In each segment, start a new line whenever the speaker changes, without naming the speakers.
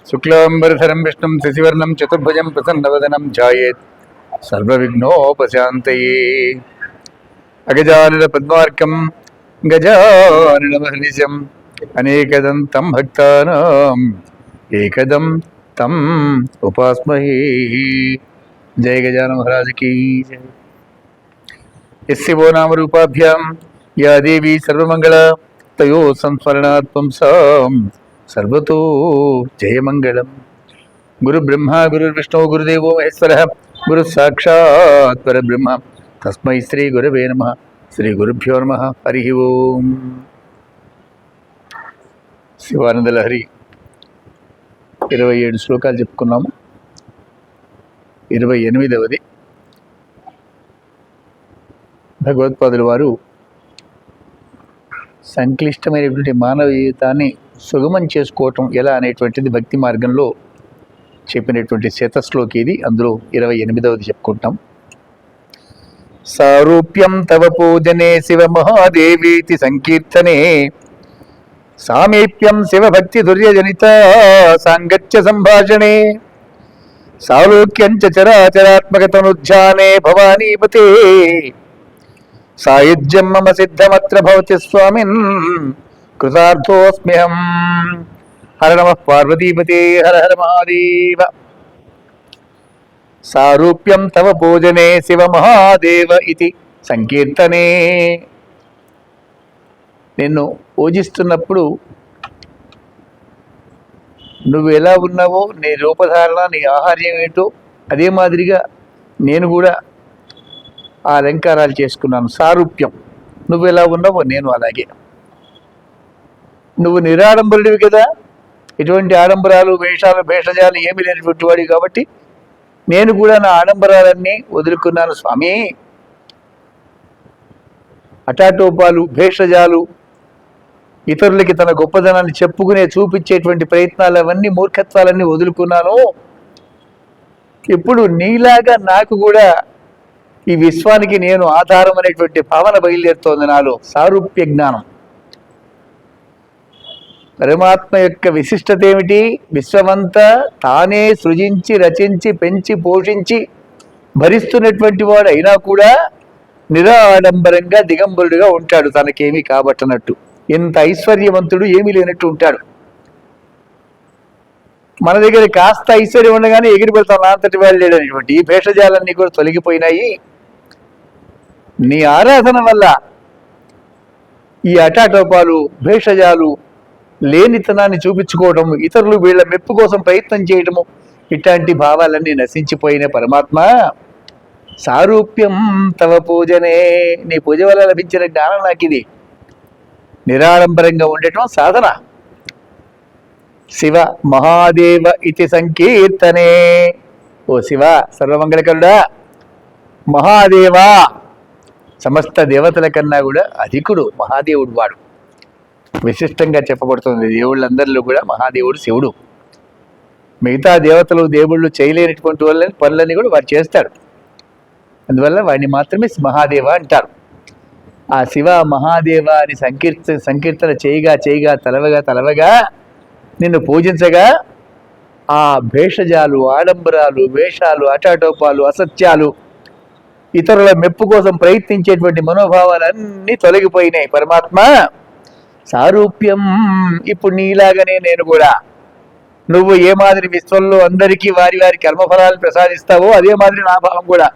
శుక్లాంబరధరం విష్ణుం శశివర్ణం చతుర్భుజం ప్రసన్నవదనం ధ్యాయేత్ సర్వవిఘ్నోపశాంతయే. అగజానన పద్మార్కం గజానన మహర్నిశం అనేకదంతం భక్తానాం ఏకదం తం ఉపాస్మహే. జయ గజానన మహారాజకి జయ. యస్యో నామరూపాభ్యాం యా దేవీ సర్వమంగళ తయో సంస్మరణాత్మం సాం సర్వతో జయమంగళం. గురు బ్రహ్మ గురుర్విష్ణు గురుదేవో మహేశ్వర గురు సాక్షాత్ పరబ్రహ్మ తస్మై శ్రీ గురవే నమః. శ్రీ గురుభ్యో నమః. హరి ఓం. శివానందలహరి 27 శ్లోకాలు చెప్పుకున్నాము. 28వది భగవత్పాదుల వారు సంక్లిష్టమైనటువంటి మానవ జీవితాన్ని సుగమం చేసుకోవటం ఎలా అనేటువంటిది భక్తి మార్గంలో చెప్పినటువంటి శతశ్లోకి ఇది. అందులో 28వది చెప్పుకుంటాం. సారూప్యం తవ పూజనే శివ మహాదేవీతి సంకీర్తనే సామీప్యం శివభక్తి దుర్యజనిత సాంగత్య సంభాషణే సాలోక్యం చ చరాచరాత్మకతనుధ్యానే భవానీపతే సాయుజ్యం మమ సిద్ధమత్ర భవతి స్వామిన్ కృతార్థోస్మ్యహం. హర నమః పార్వతీపతే. హర హర మహాదేవ. సారూప్యం తవ పూజనే శివ మహాదేవ ఇది సంకీర్తనే. నిన్ను పూజిస్తున్నప్పుడు నువ్వు ఎలా ఉన్నావో, నీ రూపధారణ, నీ ఆహార్యం ఏంటో అదే మాదిరిగా నేను కూడా ఆ అలంకారాలు చేసుకున్నాను. సారూప్యం, నువ్వు ఎలా ఉన్నావో నేను అలాగే. నువ్వు నిరాడంబరుడివి కదా, ఎటువంటి ఆడంబరాలు వేషాలు భేషజాలు ఏమీ లేనటువంటి వాడివి కాబట్టి నేను కూడా నా ఆడంబరాలన్నీ వదులుకున్నాను స్వామి. అటాటోపాలు భేషజాలు ఇతరులకి తన గొప్పదనాన్ని చెప్పుకునే చూపించేటువంటి ప్రయత్నాలు అవన్నీ మూర్ఖత్వాలన్నీ వదులుకున్నాను. ఇప్పుడు నీలాగా నాకు కూడా ఈ విశ్వానికి నేను ఆధారం అనేటువంటి భావన బయలుదేరుతోంది నాలో. సారూప్య జ్ఞానం. పరమాత్మ యొక్క విశిష్టత ఏమిటి? విశ్వమంతా తానే సృజించి రచించి పెంచి పోషించి భరిస్తున్నటువంటి వాడు అయినా కూడా నిరాడంబరంగా దిగంబరుడుగా ఉంటాడు, తనకేమీ కాబట్టనట్టు. ఇంత ఐశ్వర్యవంతుడు ఏమీ లేనట్టు ఉంటాడు. మన దగ్గర కాస్త ఐశ్వర్యం ఉండగానే ఎగిరి పెడతాం అంతటి వాళ్ళు లేడనేటువంటి ఈ భేషజాలన్నీ కూడా తొలగిపోయినాయి. నీ ఆరాధన వల్ల ఈ అటాటోపాలు భేషజాలు లేనితనాన్ని చూపించుకోవటం, ఇతరులు వీళ్ళ మెప్పు కోసం ప్రయత్నం చేయటము, ఇట్లాంటి భావాలన్నీ నశించిపోయిన పరమాత్మ. సారూప్యం తవ పూజనే, నీ పూజ వల్ల లభించిన జ్ఞానం నాకు ఇది. నిరాడంబరంగా ఉండటం సాధన. శివ మహాదేవ ఇతి సంకీర్తనే. ఓ శివ సర్వమంగళకరుడా, మహాదేవా, సమస్త దేవతల కన్నా కూడా అధికుడు మహాదేవుడు. వాడు విశిష్టంగా చెప్పబడుతుంది. దేవుళ్ళందరిలో కూడా మహాదేవుడు శివుడు. మిగతా దేవతలు దేవుళ్ళు చేయలేనటువంటి పనులన్నీ కూడా వాడు చేస్తాడు. అందువల్ల వాడిని మాత్రమే మహాదేవ అంటారు. ఆ శివ మహాదేవ అని సంకీర్తన చేయగా చేయగా తలవగా నిన్ను పూజించగా ఆ భేషజాలు ఆడంబరాలు వేషాలు అటాటోపాలు అసత్యాలు ఇతరుల మెప్పు కోసం ప్రయత్నించేటువంటి మనోభావాలన్నీ తొలగిపోయినాయి. పరమాత్మ సారూప్యం, ఇప్పుడు నీలాగనే నేను కూడా, నువ్వు ఏ మాదిరి విశ్వంలో అందరికీ వారి వారి కర్మఫలాలు ప్రసాదిస్తావో అదే మాదిరి నా భావం కూడా.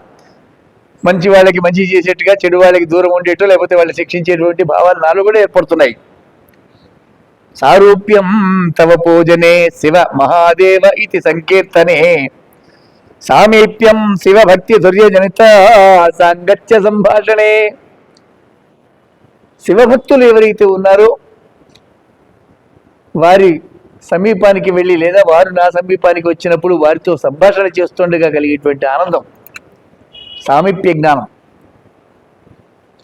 మంచి వాళ్ళకి మంచి చేసేట్టుగా చెడు వాళ్ళకి దూరం ఉండేట్టు, లేకపోతే వాళ్ళు శిక్షించేటువంటి భావాలు నాలో కూడా ఏర్పడుతున్నాయి. సారూప్యం తవ పూజనే శివ మహాదేవ ఇది సంకీర్తనే సామీప్యం శివభక్తి దుర్యజనిత సాంగత్య సంభాషణే. శివభక్తులు ఎవరైతే ఉన్నారో వారి సమీపానికి వెళ్ళి, లేదా వారు నా సమీపానికి వచ్చినప్పుడు వారితో సంభాషణ చేస్తుండగా కలిగేటువంటి ఆనందం సామీప్య జ్ఞానం.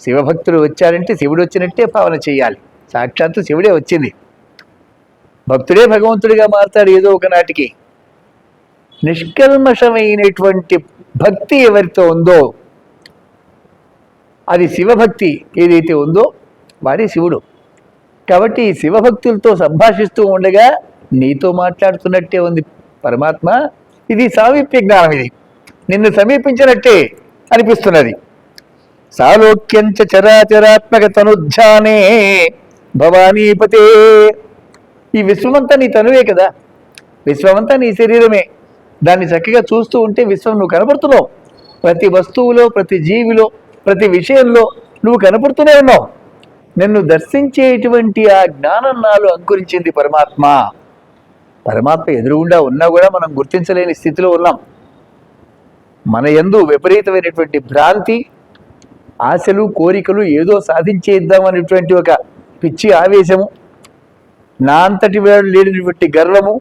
శివభక్తులు వచ్చారంటే శివుడు వచ్చినట్టే భావన చేయాలి. సాక్షాత్తు శివుడే వచ్చింది. భక్తుడే భగవంతుడిగా మారుతాడు ఏదో ఒక నాటికి. నిష్కల్మషమైనటువంటి భక్తి ఎవరితో ఉందో, అది శివభక్తి ఏదైతే ఉందో వాడే శివుడు. కాబట్టి ఈ శివభక్తులతో సంభాషిస్తూ ఉండగా నీతో మాట్లాడుతున్నట్టే ఉంది పరమాత్మ. ఇది సామీప్య జ్ఞానం, ఇది నిన్ను సమీపించినట్టే అనిపిస్తున్నది. సాలోక్యంచ చరాచరాత్మక తనుధ్యానే భవానీపతే. ఈ విశ్వమంతా నీ తనువే కదా, విశ్వమంతా నీ శరీరమే. దాన్ని చక్కగా చూస్తూ ఉంటే విశ్వం నువ్వు కనపడుతున్నావు. ప్రతి వస్తువులో, ప్రతి జీవిలో, ప్రతి విషయంలో నువ్వు కనపడుతూనే ఉన్నావు. నిన్ను దర్శించేటువంటి ఆ జ్ఞానం నాలో అంకురించింది పరమాత్మ. పరమాత్మ ఎదురుగుండా ఉన్నా కూడా మనం గుర్తించలేని స్థితిలో ఉన్నాం. మన యందు విపరీతమైనటువంటి భ్రాంతి, ఆశలు, కోరికలు, ఏదో సాధించేద్దామనేటువంటి ఒక పిచ్చి ఆవేశము, నా అంతటి వాడు లేనటువంటి గర్వము,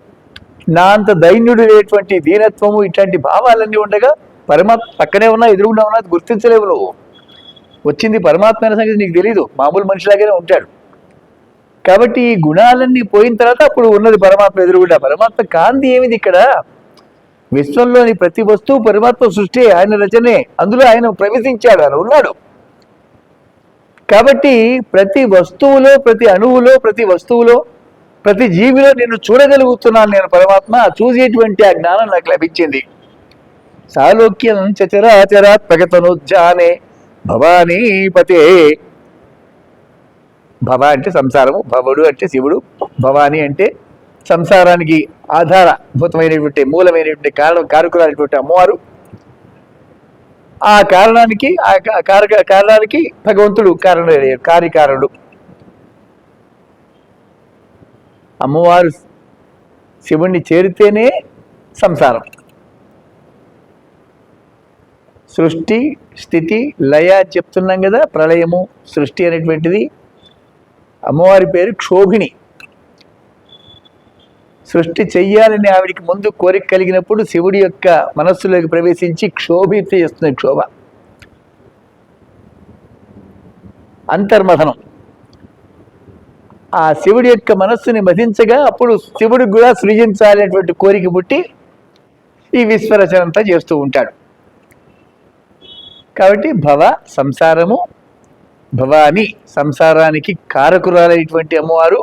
నా అంత దైన్యుడు లేనటువంటి దీనత్వము, ఇట్లాంటి భావాలన్నీ ఉండగా పరమాత్మ పక్కనే ఉన్నా, ఎదురుగుండా ఉన్నా గుర్తించలేవు నువ్వు. వచ్చింది పరమాత్మ అనే సంగతి నీకు తెలీదు, మామూలు మనిషిలాగానే ఉంటాడు. కాబట్టి ఈ గుణాలన్నీ పోయిన తర్వాత అప్పుడు ఉన్నది పరమాత్మ ఎదురుగుండా. పరమాత్మ కాంతి ఏమిది ఇక్కడ? విశ్వంలోని ప్రతి వస్తువు పరమాత్మ సృష్టి, ఆయన రచనే. అందులో ఆయన ప్రవేశించాడు, ఆయన ఉన్నాడు. కాబట్టి ప్రతి వస్తువులో, ప్రతి అణువులో, ప్రతి వస్తువులో, ప్రతి జీవిలో నిన్ను చూడగలుగుతున్నాను నేను పరమాత్మ. చూసేటువంటి ఆ జ్ఞానం నాకు లభించింది. సాలోక్యం చరాచరాత్మకతనుధ్యానే భవానీపతే. భవ అంటే సంసారము, భవుడు అంటే శివుడు, భవాని అంటే సంసారానికి ఆధారభూతమైనటువంటి మూలమైనటువంటి కారకులైనటువంటి అమ్మవారు. ఆ కారణానికి కారణానికి భగవంతుడు కార్యకారుడు. అమ్మవారు శివుణ్ణి చేరితేనే సంసారం. సృష్టి, స్థితి, లయ చెప్తున్నాం కదా. ప్రళయము, సృష్టి అనేటువంటిది. అమ్మవారి పేరు క్షోభిణి. సృష్టి చెయ్యాలని ఆవిడికి ముందు కోరిక కలిగినప్పుడు శివుడి యొక్క మనస్సులోకి ప్రవేశించి క్షోభిత చేస్తుంది. క్షోభ, అంతర్మథనం. ఆ శివుడి యొక్క మనస్సుని మధించగా అప్పుడు శివుడికి కూడా సృజించాలనేటువంటి కోరిక పుట్టి ఈ విశ్వరచన అంతా చేస్తూ ఉంటాడు. కాబట్టి భవ సంసారము, భవాని సంసారానికి కారకురాలైనటువంటి అమ్మవారు,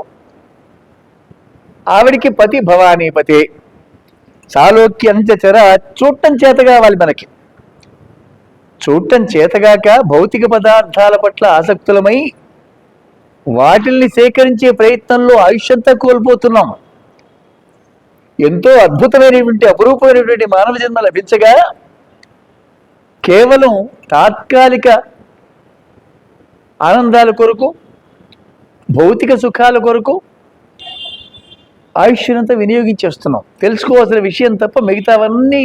ఆవిడికి పతి భవానీపతే. సాలోక్యంచ చర, చూడటం చేత కావాలి మనకి. చూడటం చేతగాక భౌతిక పదార్థాల పట్ల ఆసక్తులమై వాటిల్ని సేకరించే ప్రయత్నంలో ఆయుష్యంతా కోల్పోతున్నాం. ఎంతో అద్భుతమైనటువంటి అపురూపమైనటువంటి మానవ జన్మ లభించగా కేవలం తాత్కాలిక ఆనందాల కొరకు, భౌతిక సుఖాల కొరకు ఆయుష్యంతా వినియోగించేస్తున్నాం. తెలుసుకోవాల్సిన విషయం తప్ప మిగతావన్నీ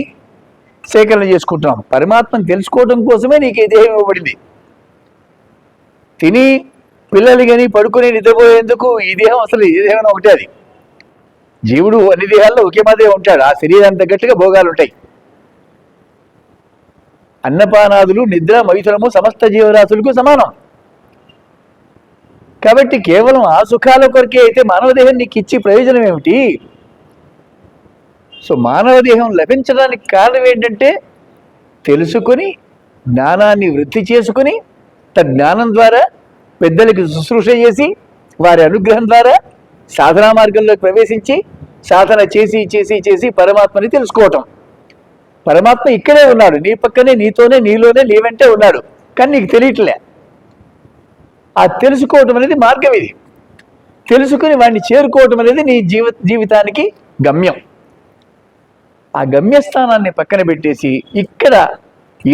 సేకరణ చేసుకుంటున్నాం. పరమాత్మను తెలుసుకోవడం కోసమే నీకు ఈ దేహం ఇవ్వబడింది. తిని పిల్లలు కానీ పడుకుని నిద్రపోయేందుకు ఈ దేహం అసలు ఈ దేహం ఒకటే. అది జీవుడు అన్ని దేహాల్లో ఒకే మాదిరే ఉంటాడు. ఆ శరీరానికి తగ్గట్టుగా భోగాలు ఉంటాయి. అన్నపానాదులు, నిద్ర, మైథునము సమస్త జీవరాశులకు సమానం. కాబట్టి కేవలం ఆ సుఖాల కొరకే అయితే మానవదేహం నీకు ఇచ్చి ప్రయోజనం ఏమిటి? సో మానవదేహం లభించడానికి కారణం ఏంటంటే తెలుసుకొని, జ్ఞానాన్ని వృద్ధి చేసుకుని, జ్ఞానం ద్వారా పెద్దలకి శుశ్రూష చేసి, వారి అనుగ్రహం ద్వారా సాధనా మార్గంలోకి ప్రవేశించి సాధన చేసి చేసి చేసి పరమాత్మని తెలుసుకోవటం. పరమాత్మ ఇక్కడే ఉన్నాడు, నీ పక్కనే, నీతోనే, నీలోనే, నీ వెంటే ఉన్నాడు. కానీ నీకు తెలియట్లే. ఆ తెలుసుకోవటం అనేది మార్గం. ఇది తెలుసుకుని వాడిని చేరుకోవటం అనేది నీ జీవితానికి గమ్యం. ఆ గమ్యస్థానాన్ని పక్కన పెట్టేసి ఇక్కడ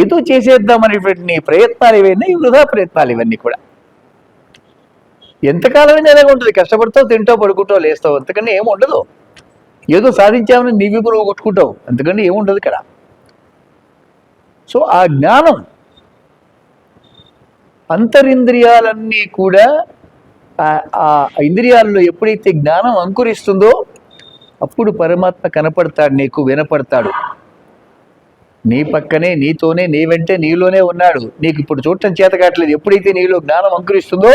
ఏదో చేసేద్దామనేటువంటి నీ ప్రయత్నాలు ఇవన్నీ వృధా ప్రయత్నాలు. ఇవన్నీ కూడా ఎంతకాలమైనా ఎలాగ ఉంటుంది? కష్టపడతావు, తింటావు, పడుకుంటావు, లేస్తావు, అంతకన్నా ఏముండదు. ఏదో సాధించామని నీ విపులు కొట్టుకుంటావు, అంతకన్నా ఏముండదు ఇక్కడ. సో ఆ జ్ఞానం అంతరింద్రియాలన్నీ కూడా ఆ ఇంద్రియాల్లో ఎప్పుడైతే జ్ఞానం అంకురిస్తుందో అప్పుడు పరమాత్మ కనపడతాడు, నీకు వినపడతాడు. నీ పక్కనే, నీతోనే, నీ వెంటే, నీలోనే ఉన్నాడు. నీకు ఇప్పుడు చూడటం చేత కావట్లేదు. ఎప్పుడైతే నీలో జ్ఞానం అంకురిస్తుందో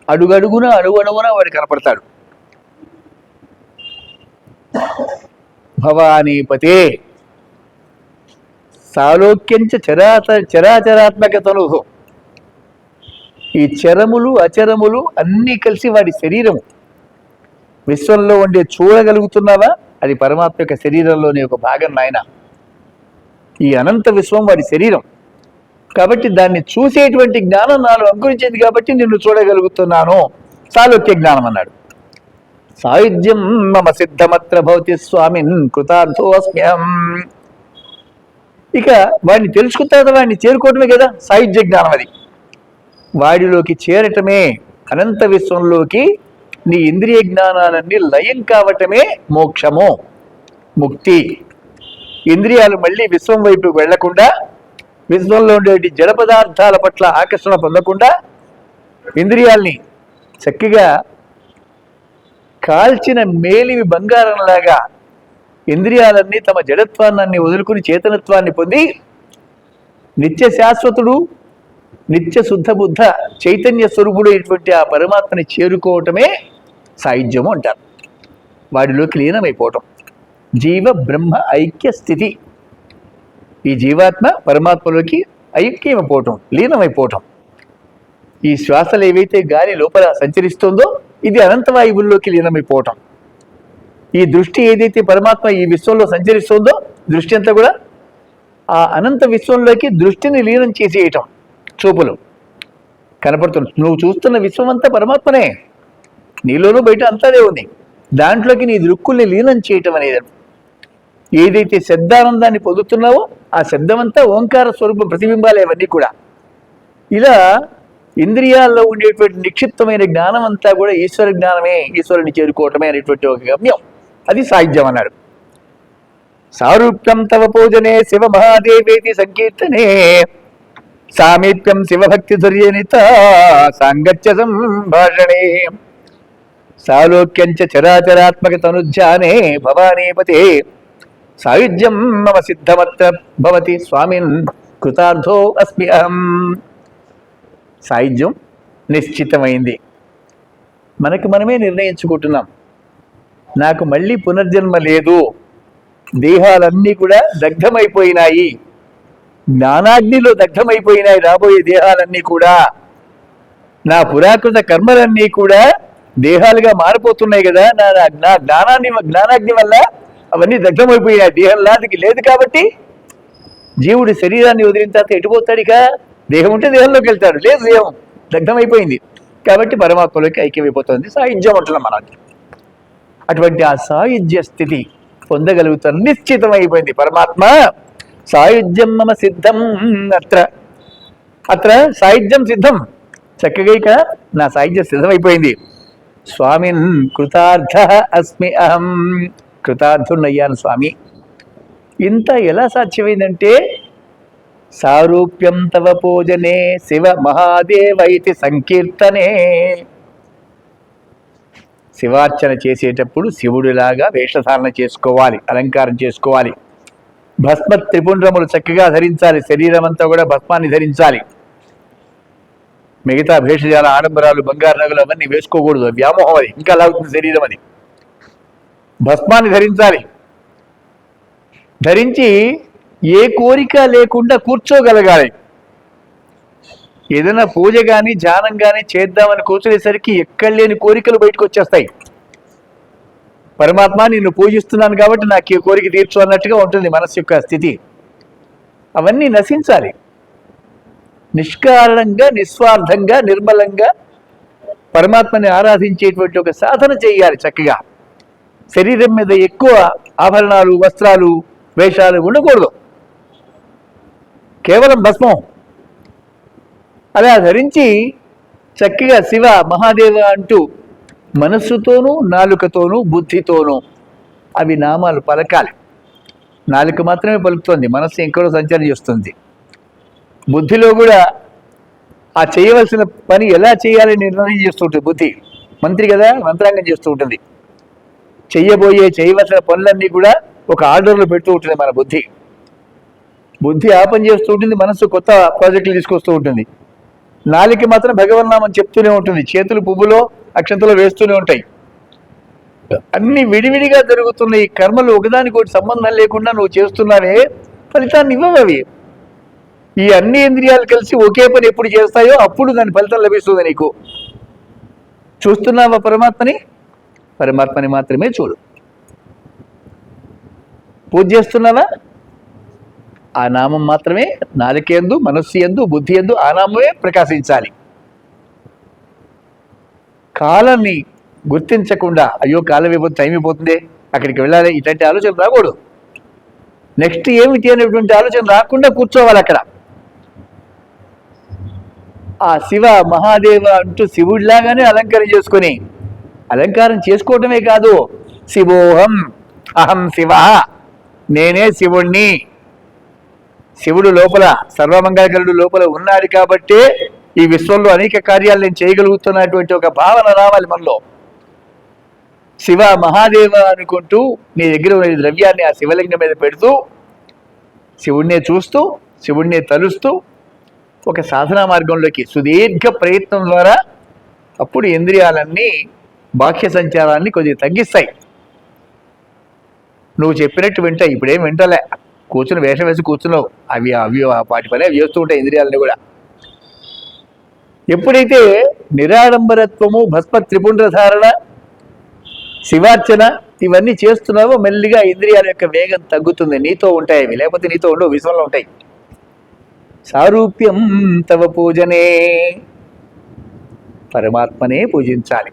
అడుగడుగున, అణువణువున వాడు కనపడతాడు. భవానీపతే సాలోక్యంచ చరాచరాత్మకతను. ఈ చరములు అచరములు అన్నీ కలిసి వాడి శరీరము. విశ్వంలో ఉండే చూడగలుగుతున్నావా? అది పరమాత్మ యొక్క శరీరంలోని ఒక భాగం నాయన. ఈ అనంత విశ్వం వాడి శరీరం కాబట్టి దాన్ని చూసేటువంటి జ్ఞానం నాలో అంకురించింది కాబట్టి నిన్ను చూడగలుగుతున్నాను. సాలోక్య జ్ఞానం అన్నాడు. సాయుధ్యం మమ సిద్ధమత్ర భవతి స్వామిన్ కృతార్థో అస్మ్యం. ఇక వాడిని తెలుసుకున్న తర్వాత వాడిని చేరుకోవటమే కదా సాయుధ్య జ్ఞానం. అది వాడిలోకి చేరటమే, అనంత విశ్వంలోకి నీ ఇంద్రియ జ్ఞానాలన్నీ లయం కావటమే మోక్షము, ముక్తి. ఇంద్రియాలు మళ్ళీ విశ్వం వైపు వెళ్లకుండా, విశ్వంలో ఉండే జడ పదార్థాల పట్ల ఆకర్షణ పొందకుండా, ఇంద్రియాల్ని చక్కగా కాల్చిన మేలివి బంగారంలాగా ఇంద్రియాలన్నీ తమ జడత్వాన్ని వదులుకుని చేతనత్వాన్ని పొంది నిత్య శాశ్వతుడు, నిత్య శుద్ధ బుద్ధ చైతన్య స్వరూపుడు ఇటువంటి ఆ పరమాత్మని చేరుకోవటమే సాయుధ్యము అంటారు. వాడిలోకి లీనమైపోవటం, జీవ బ్రహ్మ ఐక్య స్థితి. ఈ జీవాత్మ పరమాత్మలోకి ఐక్యమైపోవటం, లీనమైపోవటం. ఈ శ్వాసలు ఏవైతే గాలి లోపల సంచరిస్తుందో ఇది అనంతవాయువుల్లోకి లీనమైపోవటం. ఈ దృష్టి ఏదైతే పరమాత్మ ఈ విశ్వంలో సంచరిస్తుందో దృష్టి అంతా కూడా ఆ అనంత విశ్వంలోకి దృష్టిని లీనం చేసేయటం. చూపులు కనపడుతుంది, నువ్వు చూస్తున్న విశ్వం అంతా పరమాత్మనే, నీలోనూ బయట అంతాదే ఉంది. దాంట్లోకి నీ దృక్కుల్ని లీనం చేయటం అనేది. ఏదైతే శబ్దానందాన్ని పొందుతున్నావో ఆ శబ్దమంతా ఓంకార స్వరూపం, ప్రతిబింబాలు అవన్నీ కూడా. ఇలా ఇంద్రియాల్లో ఉండేటువంటి నిక్షిప్తమైన జ్ఞానం అంతా కూడా ఈశ్వర జ్ఞానమే, ఈశ్వరుని చేరుకోవటమే అనేటువంటి ఒక గమ్యం. అది సాయుధ్యం అన్నాడు. సారూప్యం తవ పూజనే శివ మహాదేవేతి సంకీర్తనే సామీప్యం శివభక్తి దుర్యనిత సాంగత్య సంభాషణే సాలోక్యంచ చరాచరాత్మక తనుధ్యానే భవానీపతే సాయుధ్యం మమ సిద్ధమత్ర భవతి స్వామిన్ కృతార్థో అస్మి అహం. సాయుధ్యం నిశ్చితమైంది. మనకు మనమే నిర్ణయించుకుంటున్నాం, నాకు మళ్ళీ పునర్జన్మ లేదు, దేహాలన్నీ కూడా దగ్ధమైపోయినాయి, జ్ఞానాగ్నిలో దగ్ధమైపోయినాయి రాబోయే దేహాలన్నీ కూడా, నా పురాకృత కర్మలన్నీ కూడా దేహాలుగా మారిపోతున్నాయి కదా, నా జ్ఞానాగ్ని వల్ల అవన్నీ దగ్ధమైపోయినాయి, దేహంలాదికి లేదు. కాబట్టి జీవుడు శరీరాన్ని వదిలిన తర్వాత ఎటుపోతాడు? ఇక దేహం ఉంటే దేహంలోకి వెళ్తాడు, లేదు, దేహం దగ్ధమైపోయింది కాబట్టి పరమాత్మలోకి ఐక్యమైపోతుంది. సాయుధ్యం అంటున్నాం మనం. అటువంటి ఆ సాయుధ్య స్థితి పొందగలుగుతాను, నిశ్చితమైపోయింది పరమాత్మ. సాయుధ్యం మమ సిద్ధం అత్ర సాయుధ్యం సిద్ధం. చక్కగా ఇక నా సాయుధ్యం సిద్ధమైపోయింది. స్వామిన్ కృతార్థ అస్మి అహం. కృతార్థున్నయ్యాను స్వామి. ఇంత ఎలా సాధ్యమైందంటే సారూప్యం తవ పూజనే శివ మహాదేవ ఇతి సంకీర్తనే. శివార్చన చేసేటప్పుడు శివుడిలాగా వేషధారణ చేసుకోవాలి, అలంకారం చేసుకోవాలి. భస్మ త్రిపుండ్రములు చక్కగా ధరించాలి, శరీరం అంతా కూడా భస్మాన్ని ధరించాలి. మిగతా భేషజాల ఆడంబరాలు, బంగారు నగలు అవన్నీ వేసుకోకూడదు, వ్యామోహం. అది ఇంకా అలా అవుతుంది శరీరం. అది భస్మాన్ని ధరించాలి. ధరించి ఏ కోరిక లేకుండా కూర్చోగలగాలి. ఏదైనా పూజ కానీ ధ్యానం కానీ చేద్దామని కూర్చునేసరికి ఎక్కడలేని కోరికలు బయటకు వచ్చేస్తాయి. పరమాత్మ నిన్ను పూజిస్తున్నాను కాబట్టి నాకు ఈ కోరిక తీర్చు అన్నట్టుగా ఉంటుంది మనసు యొక్క స్థితి. అవన్నీ నశించాలి. నిష్కారణంగా, నిస్వార్థంగా, నిర్మలంగా పరమాత్మని ఆరాధించేటువంటి ఒక సాధన చేయాలి చక్కగా. శరీరం మీద ఎక్కువ ఆభరణాలు, వస్త్రాలు, వేషాలు ఉండకూడదు, కేవలం భస్మం అలా ధరించి చక్కగా శివ మహాదేవ అంటూ మనస్సుతోనూ, నాలుకతోనూ, బుద్ధితోనూ అవి నామాలు పలకాలి. నాలుక మాత్రమే పలుకుతుంది, మనస్సు ఎక్కడో సంచారం చేస్తుంది. బుద్ధిలో కూడా ఆ చేయవలసిన పని ఎలా చేయాలని నిర్ణయం చేస్తూ ఉంటుంది బుద్ధి. మంత్రి కదా, మంత్రాంగం చేస్తూ ఉంటుంది. చేయవలసిన పనులన్నీ కూడా ఒక ఆర్డర్లో పెడుతూ ఉంటుంది మన బుద్ధి. బుద్ధి ఆ పని చేస్తూ ఉంటుంది, మనస్సు కొత్త ప్రాజెక్టులు తీసుకొస్తూ ఉంటుంది. నాలుక మాత్రం భగవన్నామం చెప్తూనే ఉంటుంది, చేతులు పువ్వులో అక్షంతలో వేస్తూనే ఉంటాయి. అన్ని విడివిడిగా జరుగుతున్న ఈ కర్మలు ఒకదానికి ఒకటి సంబంధం లేకుండా నువ్వు చేస్తున్నావే, ఫలితాన్ని ఇవ్వవు అవి. ఈ అన్ని ఇంద్రియాలు కలిసి ఒకే పని ఎప్పుడు చేస్తాయో అప్పుడు దాని ఫలితం లభిస్తుంది నీకు. చూస్తున్నావా పరమాత్మని? పరమాత్మని మాత్రమే చూడు. పూజ చేస్తున్నావా? ఆ నామం మాత్రమే నాలుకేందు, మనస్సు ఎందు, బుద్ధి ఎందు ఆ నామమే ప్రకాశించాలి. కాలాన్ని గుర్తించకుండా అయ్యో కాలం అయిపోతుంది, టైం అయిపోతుంది, అక్కడికి వెళ్ళాలి, ఇట్లాంటి ఆలోచన రాకూడదు. నెక్స్ట్ ఏమిటి అనేటువంటి ఆలోచన రాకుండా కూర్చోవాలి అక్కడ. ఆ శివ మహాదేవ అంటూ శివుడిలాగానే అలంకారం చేసుకొని, అలంకారం చేసుకోవటమే కాదు, శివోహం అహం శివ, నేనే శివుణ్ణి. శివుడు లోపల, సర్వమంగళకరుడు లోపల ఉన్నాడు కాబట్టే ఈ విశ్వంలో అనేక కార్యాలు నేను చేయగలుగుతున్నటువంటి ఒక భావన రావాలి మనలో. శివ మహాదేవ అనుకుంటూ నీ దగ్గర ఉన్న ద్రవ్యాన్ని ఆ శివలింగం మీద పెడుతూ, శివుణ్ణే చూస్తూ, శివుణ్ణే తలుస్తూ ఒక సాధనా మార్గంలోకి సుదీర్ఘ ప్రయత్నం ద్వారా అప్పుడు ఇంద్రియాలన్నీ బాహ్య సంచారాన్ని కొద్దిగా తగ్గిస్తాయి. నువ్వు చెప్పినట్టు వింటాయి. ఇప్పుడేం వింటలే, కూర్చుని వేషం వేసి కూర్చున్నావు, అవి అవి వాటి పని అవి చేస్తూ ఉంటాయి ఇంద్రియాలని కూడా. ఎప్పుడైతే నిరాడంబరత్వము, భస్మ త్రిపుండ్ర ధారణ, శివార్చన ఇవన్నీ చేస్తున్నావో మెల్లిగా ఇంద్రియాల యొక్క వేగం తగ్గుతుంది. నీతో ఉంటాయి అవి, లేకపోతే నీతో ఉండవు, విశ్వంలో ఉంటాయి. సారూప్యం తవ పూజనే, పరమాత్మనే పూజించాలి.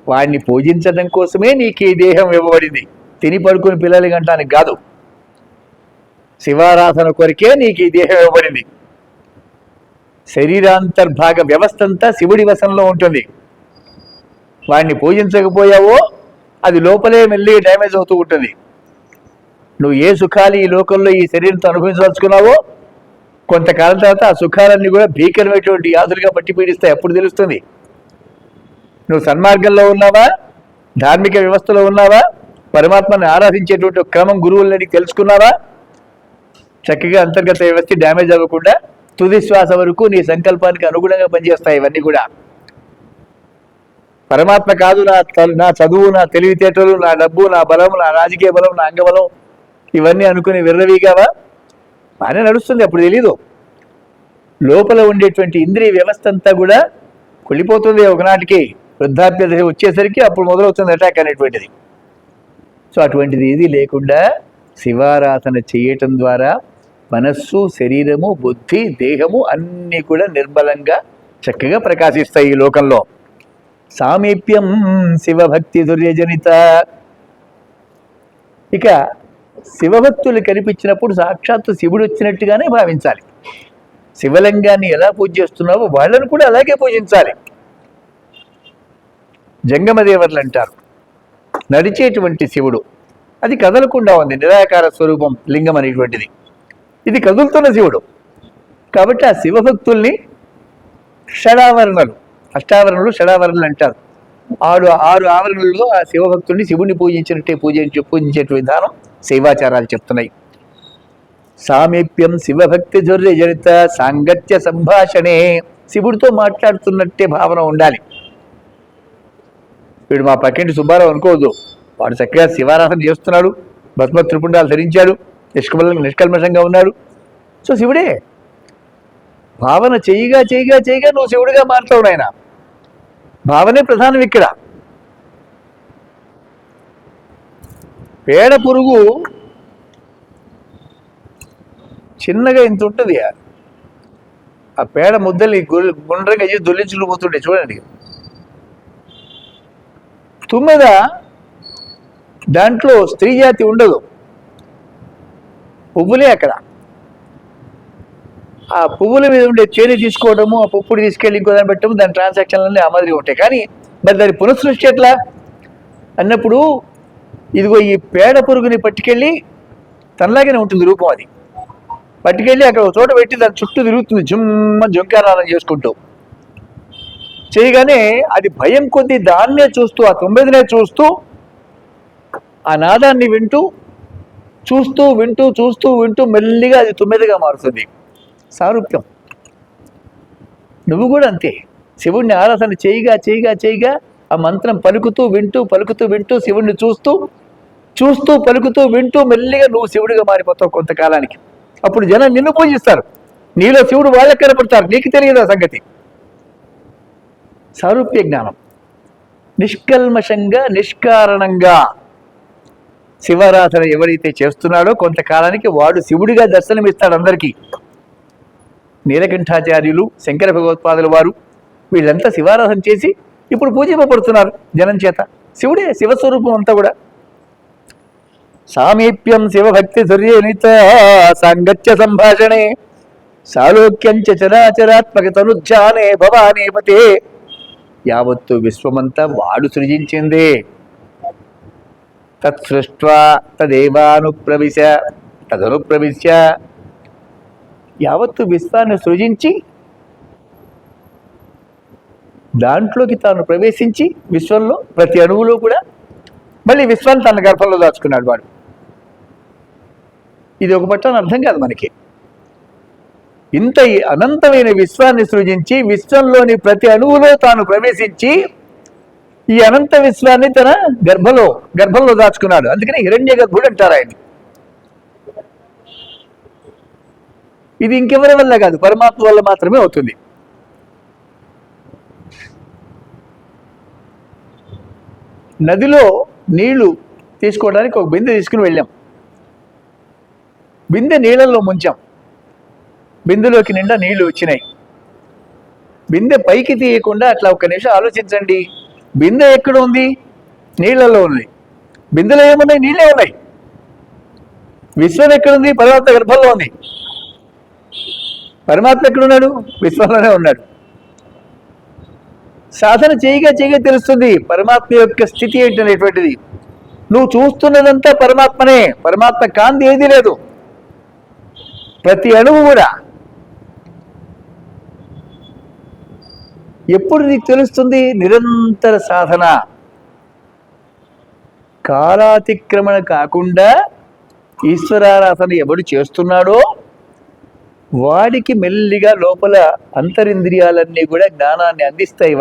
వాడిని పూజించడం కోసమే నీకు ఈ దేహం ఇవ్వబడింది, తిని పడుకుని పిల్లలు గంటానికి కాదు. శివారాధన కొరికే నీకు ఈ దేహం ఇవ్వబడింది. శరీరాంతర్భాగ వ్యవస్థ అంతా శివుడి వశంలో ఉంటుంది. వాడిని పూజించకపోయావో అది లోపలే మెల్లిగా డ్యామేజ్ అవుతూ ఉంటుంది. నువ్వు ఏ సుఖాలు ఈ లోకంలో ఈ శరీరంతో అనుభవించదలుచుకున్నావో కొంతకాలం తర్వాత ఆ సుఖాలన్నీ కూడా భీకరమైనటువంటి వ్యాధులుగా పట్టి పీడిస్తాయి. అప్పుడు తెలుస్తుంది నువ్వు సన్మార్గంలో ఉన్నావా, ధార్మిక వ్యవస్థలో ఉన్నావా, పరమాత్మని ఆరాధించేటువంటి క్రమం గురువులని తెలుసుకున్నావా. చక్కగా అంతర్గత వ్యవస్థ డ్యామేజ్ అవ్వకుండా తుది శ్వాస వరకు నీ సంకల్పానికి అనుగుణంగా పనిచేస్తాయి ఇవన్నీ కూడా. పరమాత్మ కాదు నా చదువు, నా తెలివితేటలు, నా డబ్బు, నా బలం, నా రాజకీయ బలం, నా అంగబలం ఇవన్నీ అనుకుని విర్రవీగావా, బాగానే నడుస్తుంది. అప్పుడు తెలీదు లోపల ఉండేటువంటి ఇంద్రియ వ్యవస్థ అంతా కూడా కుళ్ళిపోతుంది. ఒకనాటికి వృద్ధాప్య దశ వచ్చేసరికి అప్పుడు మొదలవుతుంది అటాక్ అనేటువంటిది. సో అటువంటిది ఏది లేకుండా శివారాధన చేయటం ద్వారా మనస్సు, శరీరము, బుద్ధి, దేహము అన్నీ కూడా నిర్మలంగా చక్కగా ప్రకాశిస్తాయి ఈ లోకంలో. సామీప్యం శివభక్తి దుర్యజనిత. ఇక శివభక్తులు కనిపించినప్పుడు సాక్షాత్తు శివుడు వచ్చినట్టుగానే భావించాలి. శివలింగాన్ని ఎలా పూజ చేస్తున్నావో వాళ్ళను కూడా అలాగే పూజించాలి. జంగమదేవర్లు అంటారు, నడిచేటువంటి శివుడు అది కదలకుండా ఉంది, నిరాకార స్వరూపం లింగం అనేటువంటిది. ఇది కదులుతున్న శివుడు కాబట్టి ఆ శివభక్తుల్ని షడావరణలు, అష్టావరణలు షడావరణలు అంటారు. ఆరు ఆవరణల్లో ఆ శివభక్తుల్ని శివుడిని పూజించినట్టే పూజించే విధానం శైవాచారాలు చెప్తున్నాయి. సామీప్యం శివభక్తి జనిత సాంగత్య సంభాషణే, శివుడితో మాట్లాడుతున్నట్టే భావన ఉండాలి. వీడు మా పక్కింటి సుబ్బారావు అనుకోవద్దు, వాడు చక్కగా శివారాధన చేస్తున్నాడు, భస్మ త్రిపుండాలు ధరించాడు, నిష్కల్మషంగా ఉన్నాడు. సో శివుడే. భావన చేయగా చేయగా చేయగా నువ్వు శివుడిగా మారుతావు. ఆయన భావనే ప్రధానం ఇక్కడ. పేడ పురుగు చిన్నగా ఇంత ఉంటుంది, ఆ పేడ ముద్దల్ని గుండ్రంగా చేసి దొల్లించుకు పోతుంటే చూడండి. తుమ్మెద దాంట్లో స్త్రీ జాతి ఉండదు, పువ్వులే అక్కడ. ఆ పువ్వుల మీద ఉండే చేని తీసుకోవడము, ఆ పువ్వుని తీసుకెళ్ళి ఇంకో దాన్ని పెట్టడము, దాని ట్రాన్సాక్షన్లన్నీ ఆ మాదిరిగా ఉంటాయి. కానీ మరి దాని పునఃసృష్టి ఎట్లా అన్నప్పుడు ఇదిగో ఈ పేడ పురుగుని పట్టుకెళ్ళి తనలాగానే ఉంటుంది రూపం, అది పట్టుకెళ్ళి అక్కడ ఒక చోట పెట్టి దాని చుట్టూ తిరుగుతుంది జొంకారాలను చేసుకుంటూ. చేయగానే అది భయం కొద్దీ దాన్నే చూస్తూ, ఆ తొమ్మిదినే చూస్తూ, ఆ నాదాన్ని వింటూ, చూస్తూ వింటూ చూస్తూ వింటూ మెల్లిగా అది తొమ్మిదిగా మారుతుంది. సారూప్యం. నువ్వు కూడా అంతే. శివుణ్ణి ఆరాధన చేయగా చేయగా చేయగా ఆ మంత్రం పలుకుతూ వింటూ శివుణ్ణి చూస్తూ చూస్తూ పలుకుతూ వింటూ మెల్లిగా నువ్వు శివుడిగా మారిపోతావు కొంతకాలానికి. అప్పుడు జనం నిన్ను పూజిస్తారు, నీలో శివుడు వాళ్ళకి కనపడతారు, నీకు తెలియదు ఆ సంగతి. సారూప్య జ్ఞానం. నిష్కల్మషంగా నిష్కారణంగా శివారాధన ఎవరైతే చేస్తున్నాడో కొంతకాలానికి వాడు శివుడిగా దర్శనమిస్తాడు అందరికీ. నీలకంఠాచార్యులు, శంకర భగవత్పాదుల వారు వీళ్ళంతా శివారాధన చేసి ఇప్పుడు పూజింపబడుతున్నారు జనం చేత. శివుడే శివస్వరూపం అంతా కూడా. సామీప్యం శివభక్తి ధుర్యనిత సాంగత్య సంభాషణే సాలోక్యంచ చరాచరాత్మక తనుధ్యానే భవానేపతే. యావత్తు విశ్వమంతా వాడు సృజించిందే. తత్సృష్ట్వా తదేవానుప్రవిశ తదనుప్రవిశ్య. యావత్తు విశ్వాన్ని సృజించి దాంట్లోకి తాను ప్రవేశించి విశ్వంలో ప్రతి అణువులో కూడా మళ్ళీ విశ్వాన్ని తన గర్భంలో దాచుకున్నాడు వాడు. ఇది ఒక పట్టాన్ని అర్థం కాదు మనకి. ఇంత అనంతమైన విశ్వాన్ని సృజించి విశ్వంలోని ప్రతి అణువులో తాను ప్రవేశించి ఈ అనంత విశ్వాన్ని తన గర్భంలో దాచుకున్నాడు. అందుకని హిరణ్య గర్భుడు అంటారు ఆయన. ఇది ఇంకెవరి వల్ల కాదు, పరమాత్మ వల్ల మాత్రమే అవుతుంది. నదిలో నీళ్లు తీసుకోవడానికి ఒక బిందె తీసుకుని వెళ్ళాం. బిందె నీళ్ళల్లో ముంచాం. బిందెలోకి నిండా నీళ్లు వచ్చినాయి. బిందె పైకి తీయకుండా అట్లా ఒక్క నిమిషం ఆలోచించండి. బిందె ఎక్కడ ఉంది? నీళ్లలో ఉంది. బిందెలో ఏమున్నాయి? నీళ్ళే ఉన్నాయి. విశ్వం ఎక్కడుంది? పరమాత్మ గర్భంలో ఉంది. పరమాత్మ ఎక్కడున్నాడు? విశ్వంలోనే ఉన్నాడు. సాధన చేయగా తెలుస్తుంది పరమాత్మ యొక్క స్థితి ఏంటనేటువంటిది. నువ్వు చూస్తున్నదంతా పరమాత్మనే. పరమాత్మ కాంతి ఏదీ లేదు. ప్రతి అణువు కూడా. ఎప్పుడు నీకు తెలుస్తుంది? నిరంతర సాధన. కాలాతిక్రమణ కాకుండా ఈశ్వరారాధన ఎవడు చేస్తున్నాడో వాడికి మెల్లిగా లోపల అంతరింద్రియాలన్నీ కూడా జ్ఞానాన్ని అందిస్తాయి.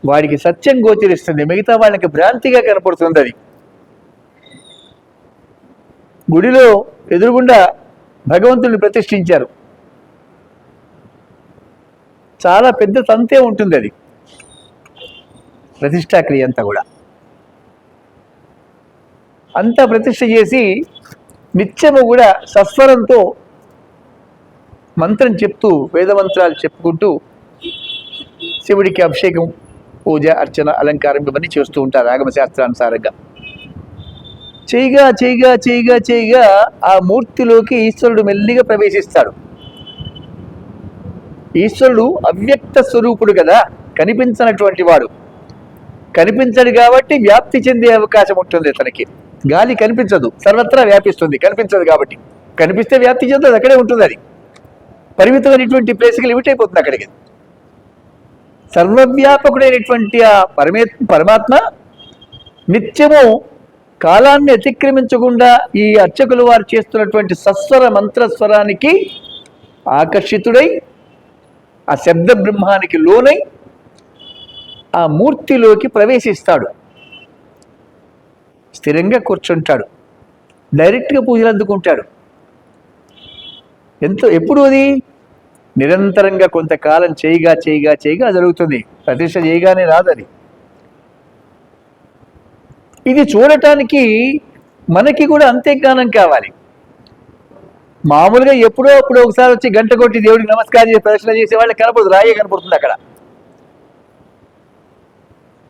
వాడికి సత్యం గోచరిస్తుంది. మిగతా వాళ్ళకి భ్రాంతిగా కనపడుతుంది. అది గుడిలో ఎదురుగుండా భగవంతుడిని ప్రతిష్ఠించారు. చాలా పెద్ద తంతే ఉంటుంది అది, ప్రతిష్టాక్రియ అంతా కూడా. అంతా ప్రతిష్ఠ చేసి నిత్యము కూడా సస్వరంతో మంత్రం చెప్తూ వేదమంత్రాలు చెప్పుకుంటూ శివుడికి అభిషేకం, పూజ, అర్చన, అలంకారం ఇవన్నీ చేస్తూ ఉంటారు ఆగమశాస్త్రానుసారంగా. చేయగా ఆ మూర్తిలోకి ఈశ్వరుడు మెల్లిగా ప్రవేశిస్తాడు. ఈశ్వరుడు అవ్యక్త స్వరూపుడు కదా, కనిపించనటువంటి వాడు. కనిపించడు కాబట్టి వ్యాప్తి చెందే అవకాశం ఉంటుంది తనకి. గాలి కనిపించదు, సర్వత్రా వ్యాపిస్తుంది. కనిపించదు కాబట్టి. కనిపిస్తే వ్యాప్తి చెందదు, అక్కడే ఉంటుంది. అది పరిమితమైనటువంటి ప్లేస్కి లిమిట్ అయిపోతుంది అక్కడికి. సర్వవ్యాపకుడైనటువంటి ఆ పరమాత్మ నిత్యము కాలాన్ని అతిక్రమించకుండా ఈ అర్చకులు వారు చేస్తున్నటువంటి సస్వర మంత్రస్వరానికి ఆకర్షితుడై ఆ శబ్ద బ్రహ్మానికి లోనై ఆ మూర్తిలోకి ప్రవేశిస్తాడు. స్థిరంగా కూర్చుంటాడు. డైరెక్ట్గా పూజలు అందుకుంటాడు. ఎప్పుడు అది? నిరంతరంగా కొంతకాలం చేయగా జరుగుతుంది. ప్రతిష్ఠ చేయగానే రాదు అది. ఇది చూడటానికి మనకి కూడా అంతే జ్ఞానం కావాలి. మామూలుగా ఎప్పుడో అప్పుడు ఒకసారి వచ్చి గంట కొట్టి దేవుడికి నమస్కారం చేసి ప్రదర్శన చేసే వాళ్ళకి కనపడదు, రాయే కనపడుతుంది అక్కడ.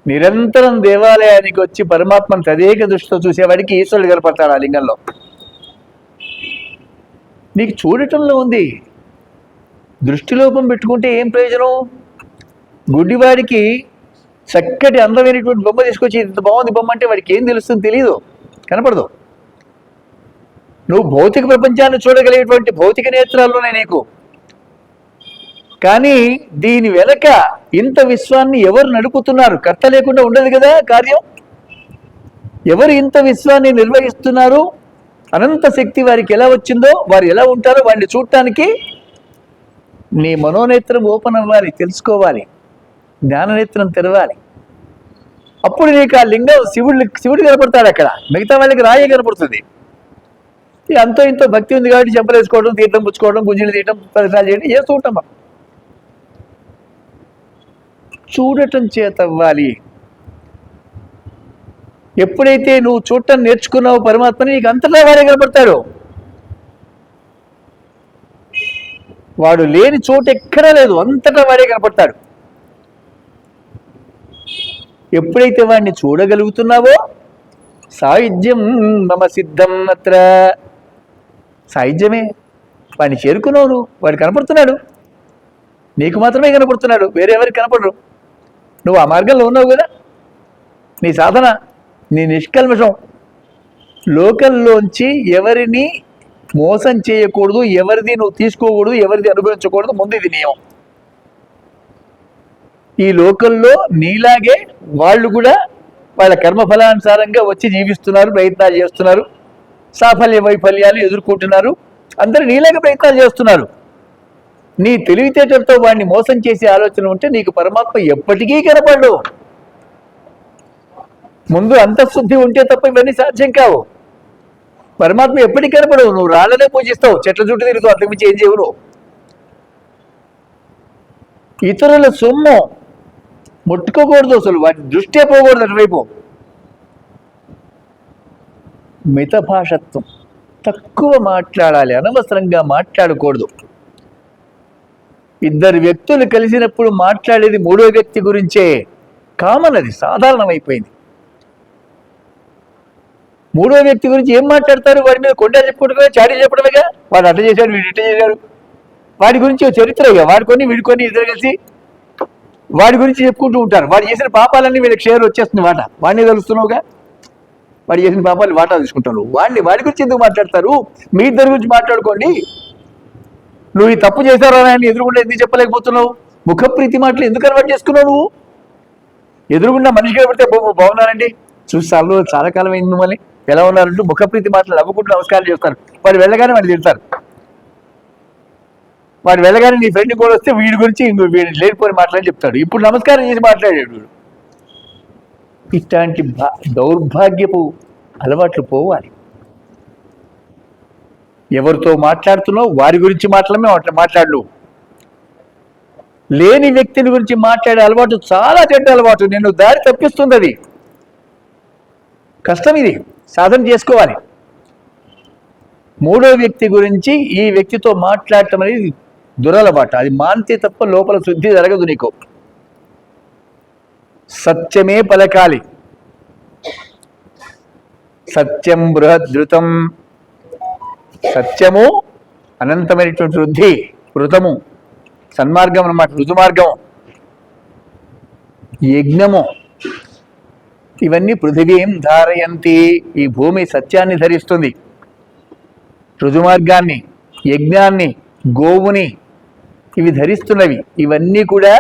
నిరంతరం దేవాలయానికి వచ్చి పరమాత్మను తదేక దృష్టితో చూసేవాడికి ఈశ్వరుడు కనపడతాడు ఆ లింగంలో. నీకు చూడటంలో ఉంది. దృష్టిలోపం పెట్టుకుంటే ఏం ప్రయోజనం? గుడ్డివాడికి చక్కటి అందమైనటువంటి బొమ్మ తీసుకొచ్చి ఇంత బాగుంది బొమ్మ అంటే వాడికి ఏం తెలుస్తుంది? తెలియదు, కనపడదు. నువ్వు భౌతిక ప్రపంచాన్ని చూడగలిగేటువంటి భౌతిక నేత్రాల్లోనే నీకు. కానీ దీని వెనక ఇంత విశ్వాన్ని ఎవరు నడుపుతున్నారు? కర్త లేకుండా ఉండదు కదా కార్యం. ఎవరు ఇంత విశ్వాన్ని నిర్వహిస్తున్నారు? అనంత శక్తి వారికి ఎలా వచ్చిందో, వారు ఎలా ఉంటారో వాడిని చూడటానికి నీ మనోనేత్రం ఓపెన్ అవ్వాలి, తెలుసుకోవాలి, జ్ఞాననేత్రం తెరవాలి. అప్పుడు నీకు ఆ లింగం శివుడు కనపడతాడు. అక్కడ మిగతా వాళ్ళకి రాయే కనపడుతుంది. అంతో ఇంతో భక్తి ఉంది కాబట్టి చెంపలు వేసుకోవడం, తీర్థం పుచ్చుకోవడం, గుంజీలు తీయటం, ప్రదర్శనలు చేయడం చేస్తూ ఉంటాం. మనం చూడటం చేత అవ్వాలి. ఎప్పుడైతే నువ్వు చూడటం నేర్చుకున్నావు పరమాత్మని, నీకు అంతటా వాడే కనపడతాడు. వాడు లేని చోటు ఎక్కడా లేదు, అంతటా వాడే కనపడతాడు. ఎప్పుడైతే వాడిని చూడగలుగుతున్నావో సాయుధ్యం మమ సిద్ధం అత్ర, సాయుధ్యమే, వాడిని చేరుకున్నావు నువ్వు. వాడు కనపడుతున్నాడు, నీకు మాత్రమే కనపడుతున్నాడు, వేరే ఎవరికి కనపడరు. నువ్వు ఆ మార్గంలో ఉన్నావు కదా. నీ సాధన, నీ నిష్కల్మషం, లోకల్లోంచి ఎవరిని మోసం చేయకూడదు, ఎవరిది నువ్వు తీసుకోకూడదు, ఎవరిది అనుభవించకూడదు. ముందు ఇది నియమం. ఈ లోకల్లో నీలాగే వాళ్ళు కూడా వాళ్ళ కర్మఫలానుసారంగా వచ్చి జీవిస్తున్నారు, ప్రయత్నాలు చేస్తున్నారు, సాఫల్య వైఫల్యాలు ఎదుర్కొంటున్నారు. అందరూ నీలాగే ప్రయత్నాలు చేస్తున్నారు. నీ తెలివితేటలతో వాడిని మోసం చేసే ఆలోచన ఉంటే నీకు పరమాత్మ ఎప్పటికీ కనపడడు. ముందు అంతఃశుద్ధి ఉంటే తప్ప ఇవన్నీ సాధ్యం కావు. పరమాత్మ ఎప్పటికీ కనపడవు. నువ్వు రాళ్ళనే పూజిస్తావు, చెట్ల చుట్టూ తిరుగుతావు, అంతకుమించి ఏం చేయవు. ఇతరుల సొమ్ము ముట్టుకోకూడదు, అసలు వాటి దృష్టే పోకూడదు అటువైపు. మితభాషత్వం, తక్కువ మాట్లాడాలి, అనవసరంగా మాట్లాడకూడదు. ఇద్దరు వ్యక్తులు కలిసినప్పుడు మాట్లాడేది మూడో వ్యక్తి గురించే. కామన్, అది సాధారణమైపోయింది. మూడో వ్యక్తి గురించి ఏం మాట్లాడతారు? వాడి మీద కొండ చెప్పుకోవడమే, చాడీ చెప్పడమేగా. వాడు అట్ట చేశాడు, వీడు ఇట్ట చేశాడు. వాడి గురించి చరిత్రగా వాడు కొన్ని వీడు కొన్ని ఇద్దరు కలిసి వాడి గురించి చెప్పుకుంటూ ఉంటారు. వాడు చేసిన పాపాలన్నీ వీళ్ళకి షేర్ వచ్చేస్తుంది, వాట. వాడిని తెలుస్తున్నావుగా, వాడు చేసిన పాపాలు వాటా తీసుకుంటాను. వాడి గురించి ఎందుకు మాట్లాడతారు? మీ ఇద్దరి గురించి మాట్లాడుకోండి. నువ్వు ఈ తప్పు చేశారా అని ఎదురుగుండా ఎందుకు చెప్పలేకపోతున్నావు? ముఖప్రీతి మాటలు ఎందుకు అలవాటు చేసుకున్నావు నువ్వు? ఎదురుగుండా మనిషి కనబడితే బాగున్నారండి, చూసి చాలా కాలం అయింది మళ్ళీ ఎలా ఉన్నారంటూ ముఖప్రీతి మాటలు నవ్వుకుంటూ నమస్కారం చేస్తారు. వాడు వెళ్ళగానే వాడు తిడతారు. వాడు వెళ్ళగానే నీ ఫ్రెండ్ కూడా వస్తే వీడి గురించి వీడిని లేనిపోని మాట్లాడి చెప్తాడు. ఇప్పుడు నమస్కారం చేసి మాట్లాడాడు. ఇట్లాంటి దౌర్భాగ్యపు అలవాట్లు పోవాలి. ఎవరితో మాట్లాడుతున్నావు వారి గురించి మాట్లాడు. లేని వ్యక్తిని గురించి మాట్లాడే అలవాటు చాలా చెడ్డ అలవాటు, నిన్ను దారి తప్పిస్తుంది. అది కష్టం, ఇది సాధన చేసుకోవాలి. మూడో వ్యక్తి గురించి ఈ వ్యక్తితో మాట్లాడటం అనేది దురలవాటు. అది మాంతే తప్ప లోపల శుద్ధి జరగదు నీకు. సత్యమే పలకాలి. సత్యం బృహద్రుతం, సత్యము అనంతమైనటువంటి వృద్ధి, వృతము సన్మార్గం అన్నమాట, రుజుమార్గం, యజ్ఞము, ఇవన్నీ పృథివీం ధారయంతి. ఈ భూమి సత్యాన్ని ధరిస్తుంది, రుజుమార్గాన్ని, యజ్ఞాన్ని, గోవుని, ఇవి ధరిస్తున్నవి. ఇవన్నీ కూడా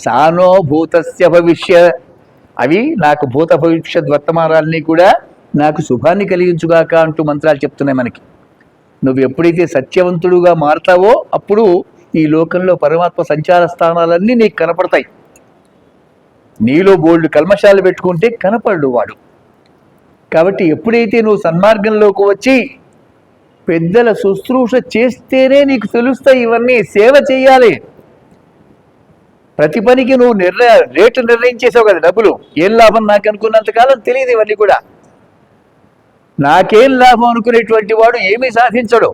సానో భూతస్య భవిష్య, అవి నాకు భూత భవిష్యత్ వర్తమానాలని కూడా నాకు శుభాన్ని కలిగించుగాక అంటూ మంత్రాలు చెప్తున్నాయి మనకి. నువ్వు ఎప్పుడైతే సత్యవంతుడుగా మారతావో అప్పుడు ఈ లోకంలో పరమాత్మ సంచార స్థానాలన్నీ నీకు కనపడతాయి. నీలో బోల్డ్ కల్మషాలు పెట్టుకుంటే కనపడు వాడు. కాబట్టి ఎప్పుడైతే నువ్వు సన్మార్గంలోకి వచ్చి పెద్దల శుశ్రూష చేస్తేనే నీకు తెలుస్తాయి ఇవన్నీ. సేవ చేయాలి. ప్రతి పనికి నువ్వు రేటు నిర్ణయించేసావు కదా, డబ్బులు ఏం లాభం నాకు అనుకున్నంతకాలం తెలియదు ఇవన్నీ కూడా. నాకేం లాభం అనుకునేటువంటి వాడు ఏమీ సాధించడు.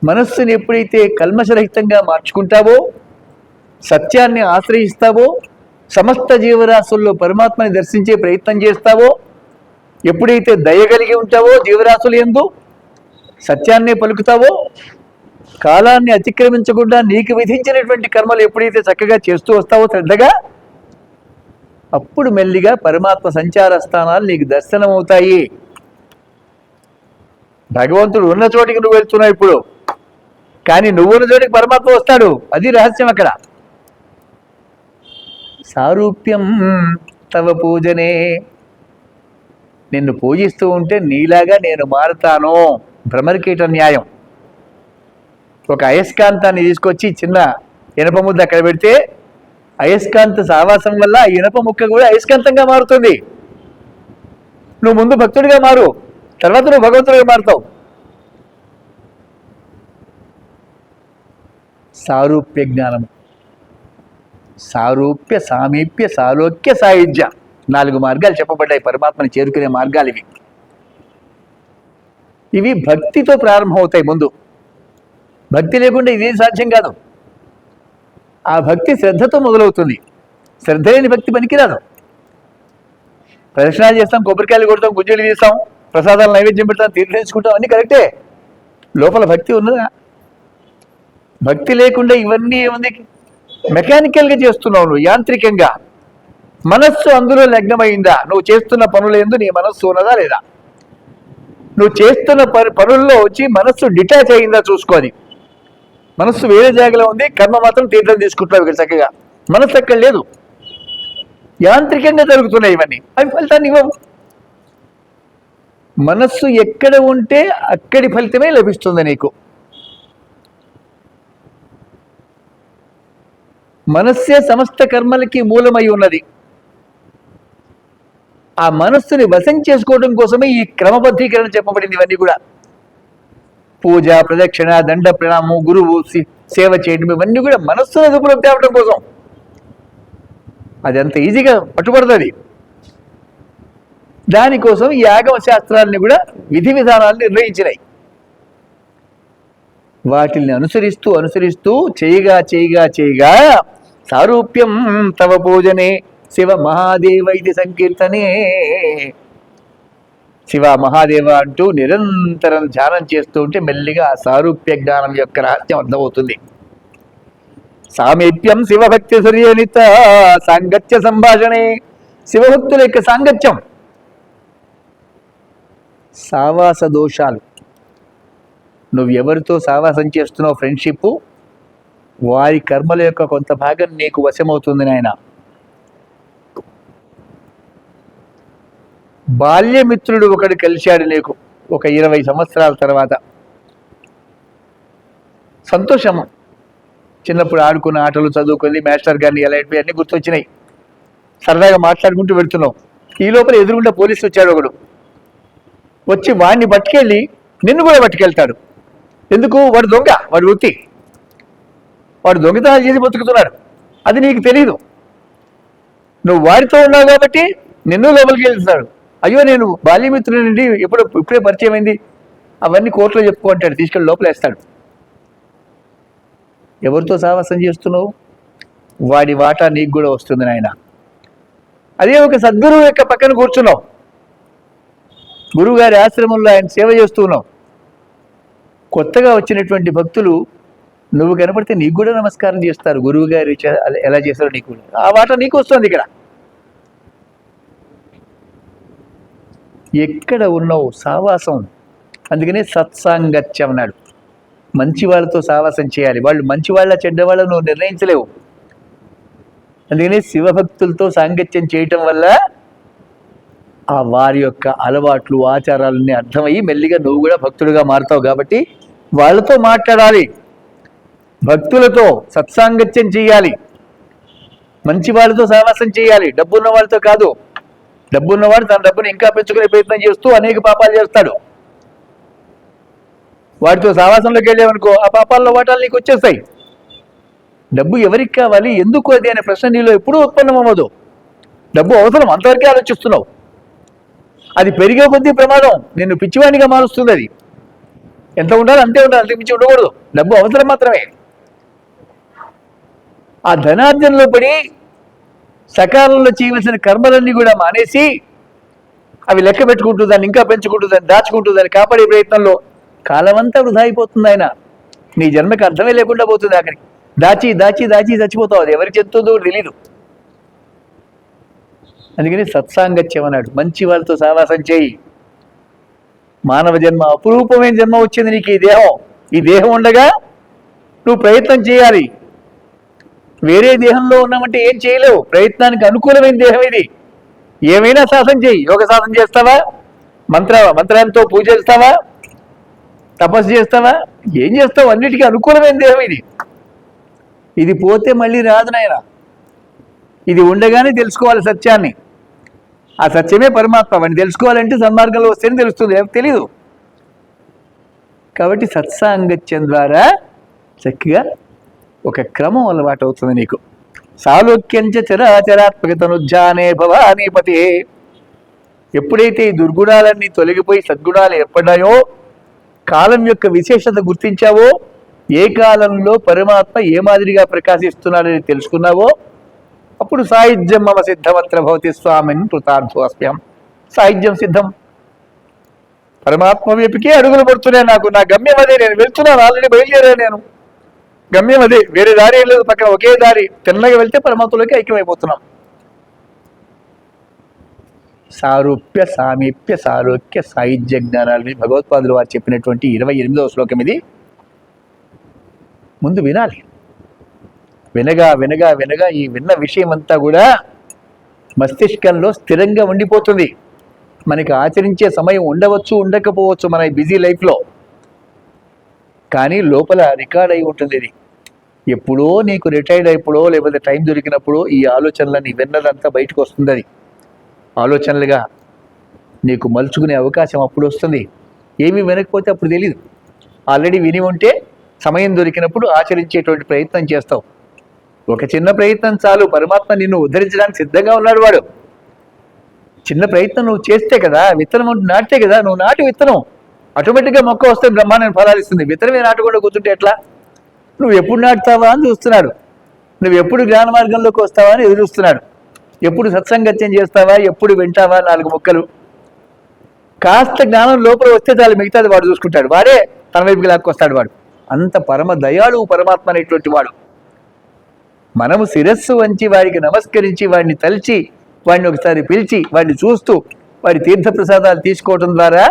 మనస్సుని ఎప్పుడైతే కల్మషరహితంగా మార్చుకుంటావో, సత్యాన్ని ఆశ్రయిస్తావో, సమస్త జీవరాశుల్లో పరమాత్మని దర్శించే ప్రయత్నం చేస్తావో, ఎప్పుడైతే దయగలిగి ఉంటావో జీవరాశులు యందు, సత్యాన్ని పలుకుతావో, కాలాన్ని అతిక్రమించకుండా నీకు విధించినటువంటి కర్మలు ఎప్పుడైతే చక్కగా చేస్తూ వస్తావో శ్రద్ధగా, అప్పుడు మెల్లిగా పరమాత్మ సంచార స్థానాలు నీకు దర్శనమవుతాయి. భగవంతుడు ఉన్న చోటికి నువ్వు వెళ్తున్నావు ఇప్పుడు, కానీ నువ్వున్న చోటికి పరమాత్మ వస్తాడు. అది రహస్యం అక్కడ. సారూప్యం తవ పూజనే, నిన్ను పూజిస్తూ ఉంటే నీలాగా నేను మారుతాను. భ్రమరకీట న్యాయం. ఒక అయస్కాంతాన్ని తీసుకొచ్చి చిన్న ఇనప ముద్ద అక్కడ పెడితే అయస్కాంత సావాసం వల్ల ఆ ఇనప ముక్క కూడా అయస్కాంతంగా మారుతుంది. నువ్వు ముందు భక్తుడిగా మారు, తర్వాత నువ్వు భగవంతుడిగా మారుతావు. సారూప్య జ్ఞానము, సారూప్య, సామీప్య, సాలోక్య, సాయుజ్య 4 మార్గాలు చెప్పబడ్డాయి పరమాత్మని చేరుకునే మార్గాలు ఇవి. ఇవి భక్తితో ప్రారంభమవుతాయి. ముందు భక్తి లేకుండా ఇదేం సాధ్యం కాదు. ఆ భక్తి శ్రద్ధతో మొదలవుతుంది. శ్రద్ధ లేని భక్తి పనికిరాదు. ప్రదక్షిణాలు చేస్తాం, కొబ్బరికాయలు కొడతాం, గుజ్జులు తీస్తాం, ప్రసాదాలు నైవేద్యం పెడతాం, తీర్థించుకుంటాం, అన్నీ కరెక్టే. లోపల భక్తి ఉన్నదా? భక్తి లేకుండా ఇవన్నీ ఏముంది? మెకానికల్గా చేస్తున్నావు నువ్వు, యాంత్రికంగా. మనస్సు అందులో లగ్నమైందా? నువ్వు చేస్తున్న పనుల యందు నీ మనస్సు ఉన్నదా లేదా? నువ్వు చేస్తున్న పనుల్లో వచ్చి మనస్సు డిటాచ్ అయిందా చూసుకోవాలి. మనస్సు వేరే జాగలో ఉంది, కర్మ మాత్రం తీర్థం తీసుకుంటున్నావు ఇక్కడ చక్కగా. మనస్సు అక్కడ లేదు, యాంత్రికంగా జరుగుతున్నాయి ఇవన్నీ. అవి ఫలితాన్ని ఇవ్వవు. మనస్సు ఎక్కడ ఉంటే అక్కడి ఫలితమే లభిస్తుంది నీకు. మనస్సే సమస్త కర్మలకి మూలమై ఉన్నది. ఆ మనస్సుని వశం చేసుకోవడం కోసమే ఈ క్రమబద్ధీకరణ చెప్పబడింది. ఇవన్నీ కూడా పూజ, ప్రదక్షిణ, దండ ప్రణామం, గురువు సేవ చేయడం, ఇవన్నీ కూడా మనస్సును అదుపులోకి తేవడం కోసం. అది అంత ఈజీగా పట్టుబడుతుంది. దానికోసం ఈ ఆగమ శాస్త్రాలని కూడా విధి విధానాలను నిర్ణయించినాయి. వాటిని అనుసరిస్తూ అనుసరిస్తూ చేయగా చేయగా చేయగా సారూప్యం తవ పూజనే శివ మహాదేవ ఇది సంకీర్తనే. శివ మహాదేవ అంటూ నిరంతరం ధ్యానం చేస్తూ ఉంటే మెల్లిగా ఆ సారూప్య జ్ఞానం యొక్క రహస్యం అర్థమవుతుంది. సామీప్యం శివభక్తి సూర్యనిత సాంగత్య సంభాషణే. శివభక్తుల యొక్క సాంగత్యం. సావాస దోషాలు, నువ్వెవరితో సావాసం చేస్తున్నావు, ఫ్రెండ్షిప్, వారి కర్మల యొక్క కొంత భాగం నీకు వశమవుతుంది నాయన. బాల్యమిత్రుడు ఒకడు కలిశాడు నీకు ఒక 20 సంవత్సరాల తర్వాత. సంతోషము. చిన్నప్పుడు ఆడుకున్న ఆటలు, చదువుకుంది, మాస్టర్ గారిని ఎలా అయిపోయి అన్నీ గుర్తొచ్చినాయి. సరదాగా మాట్లాడుకుంటూ వెళ్తున్నావు. ఈ లోపల ఎదురుగుండా పోలీసు వచ్చాడు ఒకడు. వచ్చి వాడిని పట్టుకెళ్ళి నిన్ను కూడా పట్టుకెళ్తాడు. ఎందుకు? వాడు దొంగ, వాడు వృత్తి, వాడు దొంగతనాలు చేసి బతుకుతున్నాడు. అది నీకు తెలియదు. నువ్వు వాడితో ఉన్నావు కాబట్టి నిన్ను లోపలికి వెళ్తాడు. అయ్యో నేను బాల్యమిత్రుడి ఇప్పుడే పరిచయం అయింది, అవన్నీ కోర్టులో చెప్పుకుంటాడు, తీసుకెళ్ళి లోపల వేస్తాడు. ఎవరితో సావాసం చేస్తున్నావు? వాడి వాటా నీకు కూడా వస్తుంది నాయన. అదే ఒక సద్గురువు యొక్క పక్కన కూర్చున్నావు, గురువు గారి ఆశ్రమంలో ఆయన సేవ చేస్తూ ఉన్నావు. కొత్తగా వచ్చినటువంటి భక్తులు నువ్వు కనపడితే నీకు కూడా నమస్కారం చేస్తారు. గురువు గారు ఎలా చేస్తారో నీకు ఆ వాటా నీకు వస్తుంది. ఇక్కడ ఎక్కడ ఉన్నావు? సావాసం. అందుకనే సత్సాంగత్యం అన్నాడు. మంచి వాళ్ళతో సావాసం చేయాలి. వాళ్ళు మంచి వాళ్ళ చెడ్డవాళ్ళ నువ్వు నిర్ణయించలేవు. అందుకనే శివభక్తులతో సాంగత్యం చేయటం వల్ల ఆ వారి యొక్క అలవాట్లు, ఆచారాలన్నీ అర్థమయ్యి మెల్లిగా నువ్వు కూడా భక్తుడిగా మారుతావు. కాబట్టి వాళ్ళతో మాట్లాడాలి, భక్తులతో సత్సాంగత్యం చేయాలి, మంచి వాళ్ళతో సావాసం చేయాలి. డబ్బున్న వాళ్ళతో కాదు. డబ్బున్నవాడు తన డబ్బుని ఇంకా పెంచుకునే ప్రయత్నం చేస్తూ అనేక పాపాలు చేస్తాడు. వాటితో సావాసంలోకి వెళ్ళామనుకో ఆ పాపాల్లో వాటాలు నీకు వచ్చేస్తాయి. డబ్బు ఎవరికి కావాలి, ఎందుకు అది అనే ప్రశ్న నీలో ఎప్పుడూ ఉత్పన్నమవ్వదు. డబ్బు అవసరం, అంతవరకే ఆలోచిస్తున్నావు. అది పెరిగే కొద్దీ ప్రమాదం, నిన్ను పిచ్చివాణిగా మారుస్తుంది. అది ఎంత ఉండాలి అంతే ఉండాలి, అంతే మించి ఉండకూడదు. డబ్బు అవసరం మాత్రమే. ఆ ధనార్జనలో పడి సకాలంలో చేయవలసిన కర్మలన్నీ కూడా మానేసి అవి లెక్క పెట్టుకుంటూ దాన్ని ఇంకా పెంచుకుంటూ దాన్ని దాచుకుంటూ దాన్ని కాపాడే ప్రయత్నంలో కాలమంతా వృధా అయిపోతుంది. ఆయన నీ జన్మకి అర్థమే లేకుండా పోతుంది. అక్కడికి దాచి దాచి దాచి చచ్చిపోతావు. అది ఎవరికి చెప్తుందో తెలీదు. అందుకని సత్సాంగత్యం అన్నాడు. మంచి వాళ్ళతో సావాసం చేయి. మానవ జన్మ అపురూపమైన జన్మ వచ్చింది నీకు. ఈ దేహం ఉండగా నువ్వు ప్రయత్నం చేయాలి. వేరే దేహంలో ఉన్నామంటే ఏం చేయలేవు. ప్రయత్నానికి అనుకూలమైన దేహం ఇది. ఏమైనా సాధన చేయి. యోగ సాధన చేస్తావా, మంత్రాలతో పూజ చేస్తావా, తపస్సు చేస్తావా, ఏం చేస్తావు? అన్నిటికీ అనుకూలమైన దేహం ఇది. ఇది పోతే మళ్ళీ రాదు నాయన. ఇది ఉండగానే తెలుసుకోవాలి సత్యాన్ని. ఆ సత్యమే పరమాత్మ. వాడిని తెలుసుకోవాలంటే సన్మార్గంలో వస్తేనే తెలుస్తుంది, తెలీదు. కాబట్టి సత్సాంగత్యం ద్వారా చక్కగా ఒక క్రమం అలవాటు అవుతుంది నీకు. సాలోక్యంచ చరాచరాత్మకతనుజ్జానే భవానీపతి. ఎప్పుడైతే ఈ దుర్గుణాలన్నీ తొలగిపోయి సద్గుణాలు ఏర్పడ్డాయో, కాలం యొక్క విశేషత గుర్తించావో, ఏ కాలంలో పరమాత్మ ఏ మాదిరిగా ప్రకాశిస్తున్నాడని తెలుసుకున్నావో, అప్పుడు సాయుధ్యం మమ సిద్ధమత్ర భవతి స్వామిన్ కృతార్థోస్మ్యం. సాయుధ్యం సిద్ధం. పరమాత్మ వైపుకే అడుగులు పడుతున్నాయి. నాకు నా గమ్యం అదే, నేను వెళ్తున్నాను, ఆల్రెడీ బయలుదేరా, నేను గమ్యం అదే, వేరే దారి ఏం లేదు, పక్కన ఒకే దారి. తిన్నగా వెళ్తే పరమాత్మలోకి ఐక్యమైపోతున్నాం. సారూప్య సామీప్య సాలోక్య సాయుధ్య జ్ఞానాలని భగవత్పాదులు వారు చెప్పినటువంటి 28వ శ్లోకం ఇది. ముందు వినాలి. వినగా వినగా వినగా ఈ విన్న విషయం అంతా కూడా మస్తిష్కంలో స్థిరంగా ఉండిపోతుంది. మనకి ఆచరించే సమయం ఉండవచ్చు, ఉండకపోవచ్చు మన బిజీ లైఫ్లో, కానీ లోపల రికార్డ్ అయి ఉంటుంది. ఇది ఎప్పుడో నీకు రిటైర్డ్ అయిపోడో లేకపోతే టైం దొరికినప్పుడు ఈ ఆలోచనలని విన్నదంతా బయటకు వస్తుంది. అది ఆలోచనలుగా నీకు మలుచుకునే అవకాశం అప్పుడు వస్తుంది. ఏమీ వినకపోతే అప్పుడు తెలియదు. ఆల్రెడీ విని ఉంటే సమయం దొరికినప్పుడు ఆచరించేటువంటి ప్రయత్నం చేస్తావు. ఒక చిన్న ప్రయత్నం చాలు, పరమాత్మ నిన్ను ఉద్ధరించడానికి సిద్ధంగా ఉన్నాడు. వాడు చిన్న ప్రయత్నం నువ్వు చేస్తే కదా, విత్తనం నాటితే కదా, నువ్వు నాటి విత్తనం ఆటోమేటిక్గా మొక్క వస్తే బ్రహ్మాండం ఫలాలు ఇస్తుంది. విత్తనమే నాటకుండా కూర్చుంటే ఎట్లా? నువ్వు ఎప్పుడు నాటుతావా అని చూస్తున్నాడు. నువ్వు ఎప్పుడు జ్ఞాన మార్గంలోకి వస్తావా అని ఎదురు చూస్తున్నాడు. ఎప్పుడు సత్సంగత్యం చేస్తావా, ఎప్పుడు వింటావా 4 ముక్కలు. కాస్త జ్ఞానం లోపల వస్తే చాలు, మిగతాది వాడు చూసుకుంటాడు. వాడే తన వైపుకి లాక్కొస్తాడు. వాడు అంత పరమ దయాళువు పరమాత్మ అనేటువంటి వాడు. మనము శిరస్సు వంచి వాడికి నమస్కరించి, వాడిని తలిచి, వాడిని ఒకసారి పిలిచి, వాడిని చూస్తూ వాడి తీర్థప్రసాదాలు తీసుకోవటం ద్వారా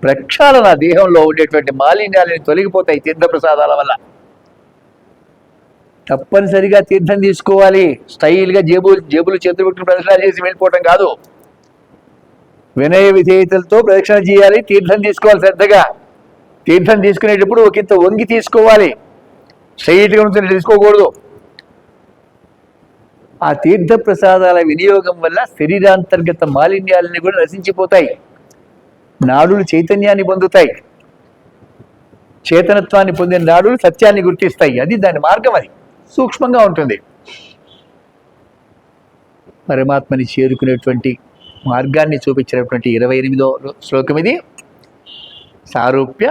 ప్రక్షాళన, దేహంలో ఉండేటువంటి మాలిన్యాలని తొలగిపోతాయి తీర్థప్రసాదాల వల్ల. తప్పనిసరిగా తీర్థం తీసుకోవాలి. స్టైల్గా జేబులు చేతులు పెట్టుకుని ప్రదక్షిణ చేసి వెళ్ళిపోవటం కాదు. వినయ విధేయతలతో ప్రదక్షిణ చేయాలి. తీర్థం తీసుకోవాలి శ్రద్ధగా. తీర్థం తీసుకునేటప్పుడు ఒకంత వంగి తీసుకోవాలి, స్ట్రైట్గా ఉంటుంది తీసుకోకూడదు. ఆ తీర్థ ప్రసాదాల వినియోగం వల్ల శరీరాంతర్గత మాలిన్యాలని కూడా నశించిపోతాయి. నాడులు చైతన్యాన్ని పొందుతాయి. చేతనత్వాన్ని పొందిన నాడులు సత్యాన్ని గుర్తిస్తాయి. అది దాని మార్గం. అది సూక్ష్మంగా ఉంటుంది. పరమాత్మని చేరుకునేటువంటి మార్గాన్ని చూపించినటువంటి 28వ శ్లోకం ఇది. సారూప్య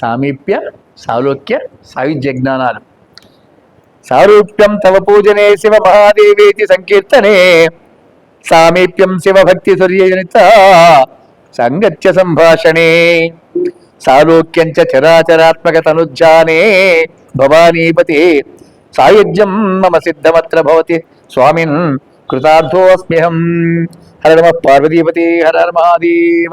సామీప్య సాలోక్య సాయుధ్య జ్ఞానాలు. సారూప్యం తవ పూజనే శివ మహాదేవేతి సంకీర్తనే, సామీప్యం శివభక్తి సూర్యజనిత సంగత్య సంభాషణే, సాలోక్యంచ చరాచరాత్మక తనుజ్జానే భవానీపతి, సాయుధ్యం మమ సిద్ధమత్ర భవతి స్వామిన్ కృతార్థోస్మ్యహం. హర నమః పార్వతీపతి. హర హర మహాదేవ.